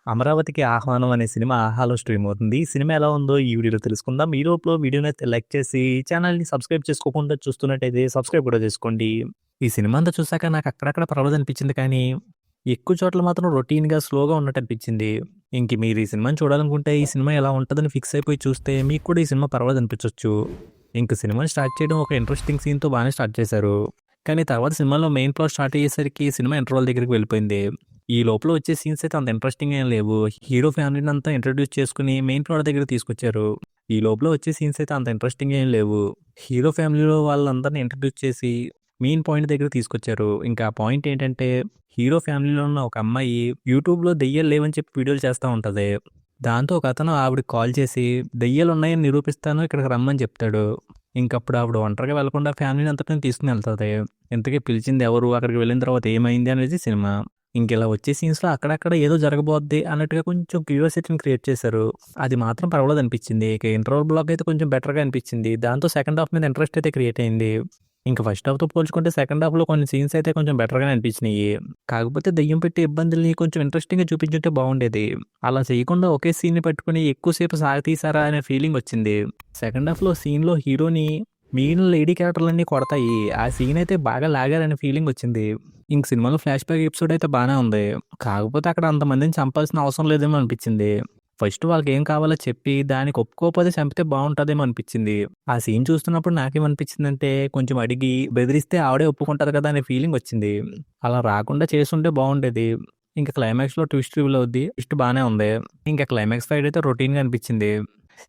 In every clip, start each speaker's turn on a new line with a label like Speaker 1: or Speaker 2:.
Speaker 1: 'అమరావతికి ఆహ్వానం' అనే సినిమా 'ఆహాలో' స్ట్రీమ్ అవుతుంది. ఈ సినిమా ఎలా ఉందో ఈ వీడియోలో తెలుసుకుందాం. ఈ లోపల వీడియోనైతే లైక్ చేసి ఛానెల్‌ని సబ్స్క్రైబ్ చేసుకోకుండా చూస్తున్నట్టయితే సబ్స్క్రైబ్ కూడా చేసుకోండి. ఈ సినిమా అంతా చూసాక నాకు అక్కడక్కడ పర్వాలేదనిపించింది కానీ, ఎక్కువ చోట్ల మాత్రం రొటీన్‌గా, స్లోగా ఉన్నట్టనిపించింది. ఇంక మీరు ఈ సినిమాని చూడాలనుకుంటే ఈ సినిమా ఎలా ఉంటదని ఫిక్స్ అయిపోయి చూస్తే మీకు కూడా ఈ సినిమా పర్వాలేదనిపించొచ్చు. ఇంక సినిమాని స్టార్ట్ చేయడం ఒక ఇంట్రెస్టింగ్ సీన్‌తో బానే స్టార్ట్ చేశారు. కానీ తర్వాత సినిమాలో మెయిన్ ప్లాట్ స్టార్ట్ అయ్యేసరికి సినిమా ఇంటర్వల్ దగ్గరికి వెళ్ళిపోయింది. ఈ లోపల వచ్చే సీన్స్ అయితే అంత ఇంట్రెస్టింగ్ ఏం లేవు. హీరో ఫ్యామిలీని అంతా ఇంట్రొడ్యూస్ చేసుకొని మెయిన్ ప్లాట్ దగ్గరికి తీసుకొచ్చారు. ఈ లోపల వచ్చే సీన్స్ అయితే అంత ఇంట్రెస్టింగ్ ఏం లేవు. హీరో ఫ్యామిలీలో వాళ్ళందరిని ఇంట్రొడ్యూస్ చేసి మెయిన్ పాయింట్ దగ్గరికి తీసుకొచ్చారు. ఇంకా ఆ పాయింట్ ఏంటంటే హీరో ఫ్యామిలీలో ఉన్న ఒక అమ్మాయి యూట్యూబ్‌లో దెయ్యాలు లేవని చెప్పి వీడియోలు చేస్తా ఉంటది. దాంతో ఒకతను ఆవిడకి కాల్ చేసి దెయ్యాలున్నాయని నిరూపిస్తాను ఇక్కడికి రమ్మని చెప్తాడు. ఇంకప్పుడు ఆవిడ ఒంటరిగా వెళ్ళకుండా ఫ్యామిలీని అంతటిని తీసుకొని వెళ్తది. ఇంతకీ పిలిచింది ఎవరు? అక్కడికి వెళ్ళిన తర్వాత ఏమైంది అనేది సినిమా. ఇంకిలా వచ్చే సీన్స్‌లో అక్కడక్కడ ఏదో జరగబోద్ది అన్నట్టుగా కొంచెం క్యూరియాసిటీని క్రియేట్ చేశారు. అది మాత్రం పర్వాలేదనిపించింది. ఇక ఇంటర్వల్ బ్లాక్ అయితే కొంచెం బెటర్‌గా అనిపించింది. దాంతో సెకండ్ హాఫ్ మీద ఇంట్రెస్ట్ అయితే క్రియేట్ అయింది. ఇంక ఫస్ట్ హాఫ్‌తో పోల్చుకుంటే సెకండ్ హాఫ్‌లో కొన్ని సీన్స్ అయితే కొంచెం బెటర్‌గానే అనిపించినియి. కాకపోతే దెయ్యం పెట్టే ఇబ్బందుల్ని కొంచెం ఇంట్రెస్టింగ్‌గా చూపించుంటే బాగుండేది. అలా చేయకుండా ఒకే సీన్‌ని పట్టుకొని ఎక్కువ సేపు సాగతీశారా అనే ఫీలింగ్ వచ్చింది. సెకండ్ హాఫ్‌లో సీన్‌లో హీరోని మిగిలిన లేడీ క్యారెక్టర్‌లన్నీ కొడతాయి. ఆ సీన్ అయితే బాగా లాగారనే ఫీలింగ్ వచ్చింది. ఇంక సినిమాలో ఫ్లాష్ బ్యాక్ ఎపిసోడ్ అయితే బానే ఉంది. కాకపోతే అక్కడ అంతమందిని చంపాల్సిన అవసరం లేదేమో అనిపించింది. ఫస్ట్ వాళ్ళకేం కావాలో చెప్పి దానికి ఒప్పుకోకపోతే చంపితే బావుంటదేమో అనిపించింది. ఆ సీన్ చూస్తున్నప్పుడు నాకేమనిపించిందంటే కొంచెం అడిగి బెదిరిస్తే ఆవిడే ఒప్పుకుంటది కదా అనే ఫీలింగ్ వచ్చింది. అలా రాకుండా చేసుంటే బావుండేది. ఇంక క్లైమాక్స్‌లో ట్విస్ట్ రివీల్ అవుద్ది. ట్విస్ట్ బానే ఉంది. ఇంక క్లైమాక్స్ ఫైట్ అయితే రొటీన్‌గా అనిపించింది.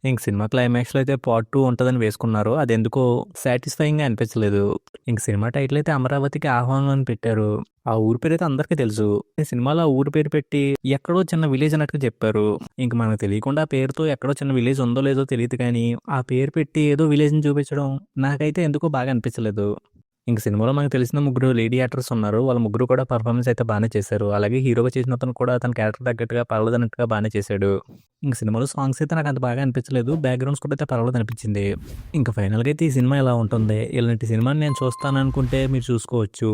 Speaker 1: ఇంక సినిమా క్లైమాక్స్‌లో అయితే పార్ట్ 2 ఉంటదని వేసుకున్నారు. అదెందుకో సాటిస్ఫైయింగ్‌గా అనిపించలేదు. ఇంక సినిమా టైటిల్ అయితే 'అమరావతికి ఆహ్వానం' అని పెట్టారు. ఆ ఊరి పేరైతే అందరికీ తెలుసు. ఈ సినిమాలో ఆ ఊరి పేరు పెట్టి ఎక్కడో చిన్న విలేజ్ అన్నట్టుగా చెప్పారు. ఇంక మనకు తెలియకుండా ఆ పేరుతో ఎక్కడో చిన్న విలేజ్ ఉందో లేదో తెలీదు కానీ, ఆ పేరు పెట్టి ఏదో విలేజ్‌ని చూపించడం నాకైతే ఎందుకో బాగా అనిపించలేదు. ఇంక సినిమాలో మనకు తెలిసిన ముగ్గురు లేడీ యాక్టర్స్ ఉన్నారు. వాళ్ళ ముగ్గురు కూడా పెర్ఫార్మన్స్ అయితే బానే చేశారు. అలాగే హీరోగా చేసిన అతను కూడా తన క్యారెక్టర్ తగ్గట్టుగా పర్వాలేదన్నట్టుగా బానే చేశాడు. ఇంక సినిమాలో సాంగ్స్ అయితే నాకు అంత బాగా అనిపించలేదు. బ్యాక్‌గ్రౌండ్ స్కోర్ అయితే పర్వాలేదనిపించింది. ఇంక ఫైనల్‌గా అయితే ఈ సినిమా ఇలా ఉంటుంది. ఇలాంటి సినిమాని నేను చూస్తాననుకుంటే మీరు చూసుకోవచ్చు.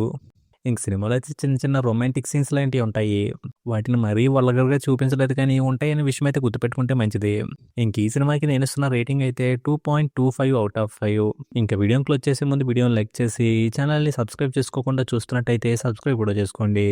Speaker 1: ఇంక సినిమాలో అయితే చిన్న చిన్న రొమాంటిక్ సీన్స్ లాంటివి ఉంటాయి. వాటిని మరీ వల్గర్‌గా చూపించలేదు కానీ ఉంటాయనే విషయం అయితే గుర్తుపెట్టుకుంటే మంచిది. ఇంక ఈ సినిమాకి నేనిస్తున్న రేటింగ్ అయితే 2.25/5. ఇంక వీడియోని క్లోజ్ చేసే ముందు వీడియోని లైక్ చేసి ఛానల్‌ని సబ్స్క్రైబ్ చేసుకోకుండా చూస్తున్నట్టయితే సబ్స్క్రైబ్ కూడా చేసుకోండి.